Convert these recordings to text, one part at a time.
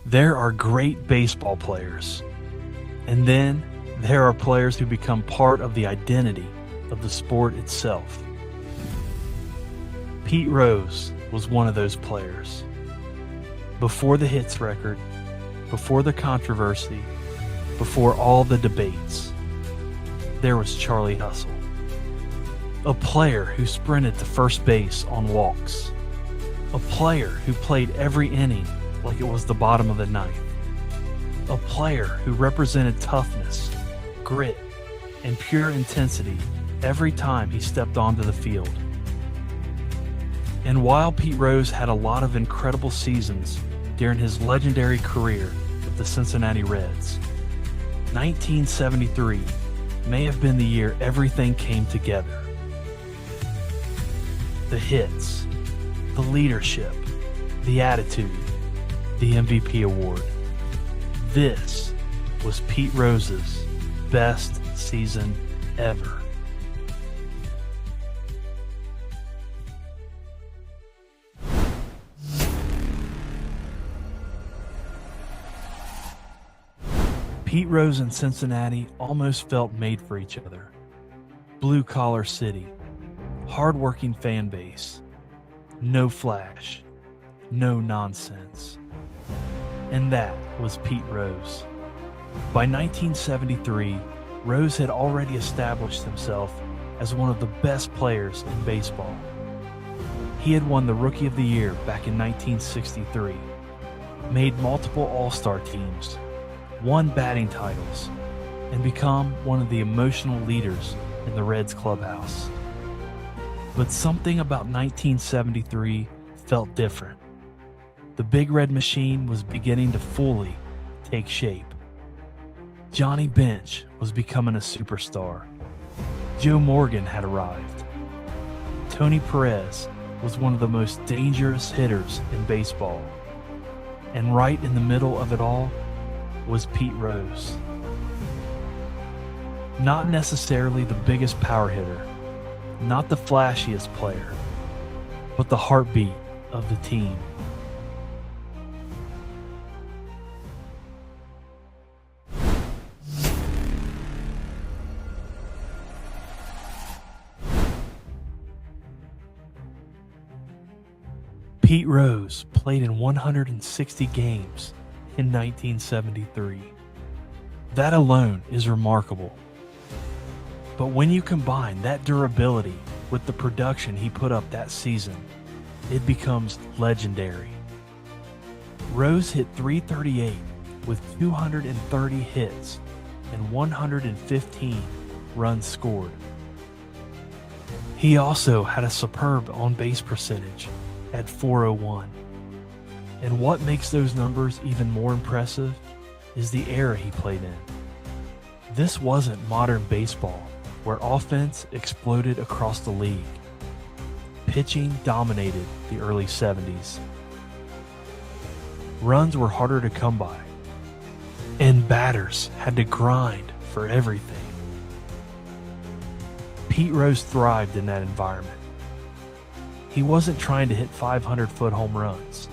There are great baseball players, and then there are players who become part of the identity of the sport itself. Pete Rose was one of those players. Before the hits record, before the controversy, before all the debates, there was Charlie Hustle, a player who sprinted to first base on walks, a player who played every inning like it was the bottom of the ninth, a player who represented toughness, grit, and pure intensity every time he stepped onto the field. And while Pete Rose had a lot of incredible seasons during his legendary career with the Cincinnati Reds, 1973 may have been the year everything came together. The hits, the leadership, the attitude, the MVP award. This was Pete Rose's best season ever. Pete Rose and Cincinnati almost felt made for each other. Blue-collar city, hard-working fan base, no flash, no nonsense. And that was Pete Rose. By 1973, Rose had already established himself as one of the best players in baseball. He had won the Rookie of the Year back in 1963, made multiple All-Star teams, won batting titles, and become one of the emotional leaders in the Reds clubhouse. But something about 1973 felt different. The Big Red Machine was beginning to fully take shape. Johnny Bench was becoming a superstar. Joe Morgan had arrived. Tony Perez was one of the most dangerous hitters in baseball. And right in the middle of it all was Pete Rose. Not necessarily the biggest power hitter, not the flashiest player, but the heartbeat of the team. Pete Rose played in 160 games in 1973. That alone is remarkable. But when you combine that durability with the production he put up that season, it becomes legendary. Rose hit .338 with 230 hits and 115 runs scored. He also had a superb on-base percentage at .401. And what makes those numbers even more impressive is the era he played in. This wasn't modern baseball, where offense exploded across the league. Pitching dominated the early 70s. Runs were harder to come by, and batters had to grind for everything. Pete Rose thrived in that environment. He wasn't trying to hit 500-foot home runs.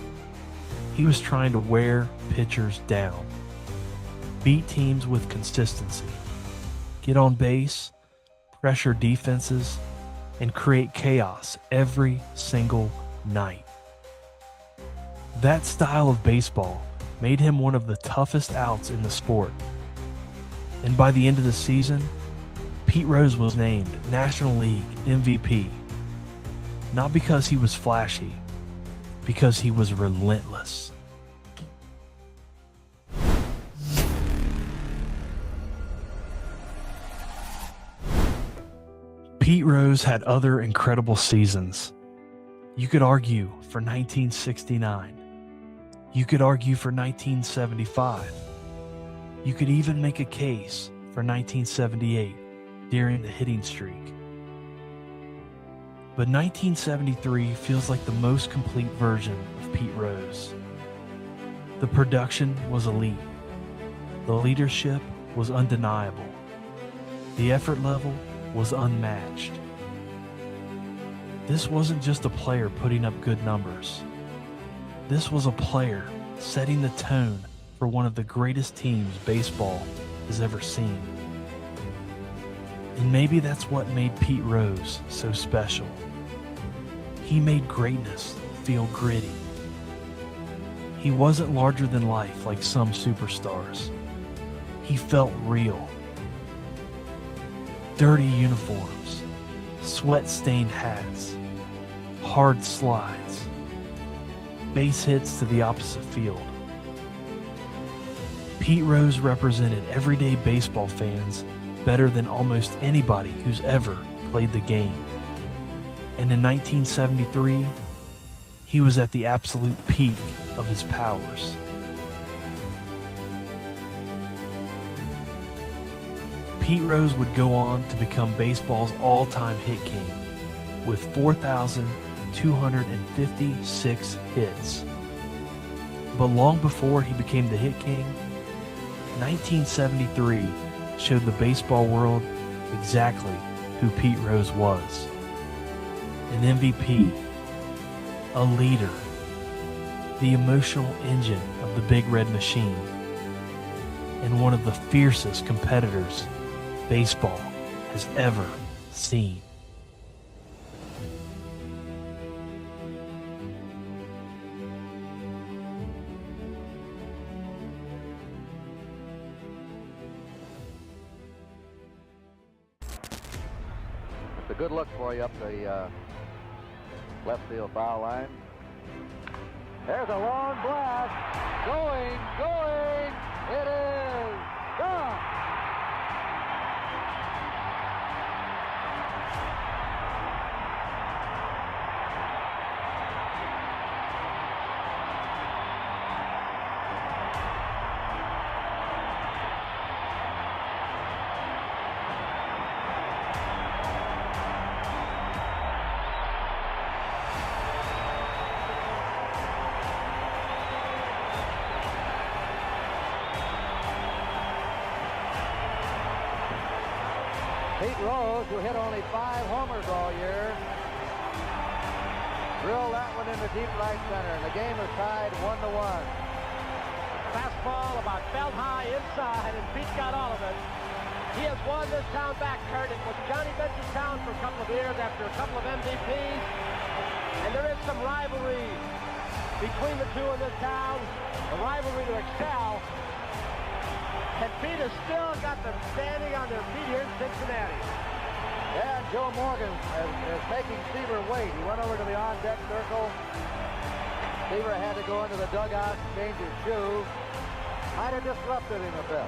He was trying to wear pitchers down, beat teams with consistency, get on base, pressure defenses, and create chaos every single night. That style of baseball made him one of the toughest outs in the sport. And by the end of the season, Pete Rose was named National League MVP. Not because he was flashy, because he was relentless. Pete Rose had other incredible seasons. You could argue for 1969. You could argue for 1975. You could even make a case for 1978 during the hitting streak. But 1973 feels like the most complete version of Pete Rose. The production was elite. The leadership was undeniable. The effort level was unmatched. This wasn't just a player putting up good numbers. This was a player setting the tone for one of the greatest teams baseball has ever seen. And maybe that's what made Pete Rose so special. He made greatness feel gritty. He wasn't larger than life like some superstars. He felt real. Dirty uniforms, sweat-stained hats, hard slides, base hits to the opposite field. Pete Rose represented everyday baseball fans better than almost anybody who's ever played the game. And in 1973, he was at the absolute peak of his powers. Pete Rose would go on to become baseball's all-time hit king with 4,256 hits. But long before he became the hit king, 1973 showed the baseball world exactly who Pete Rose was. An MVP, a leader, the emotional engine of the Big Red Machine, and one of the fiercest competitors baseball has ever seen. It's a good look for you up the left field foul line. There's a long blast. Going. It is gone. Pete Rose, who hit only 5 homers all year, drilled that one into deep right center, and the game is tied 1-1. Fastball about belt high inside, and Pete got all of it. He has won this town back, Kurt. It was Johnny Bench's town for a couple of years after a couple of MVPs, and there is some rivalry between the two in this town, a rivalry to excel. And Pete has still got them standing on their feet here in Cincinnati. Yeah, Joe Morgan is making Seaver wait. He went over to the on-deck circle. Seaver had to go into the dugout and change his shoe. Might have disrupted him a bit.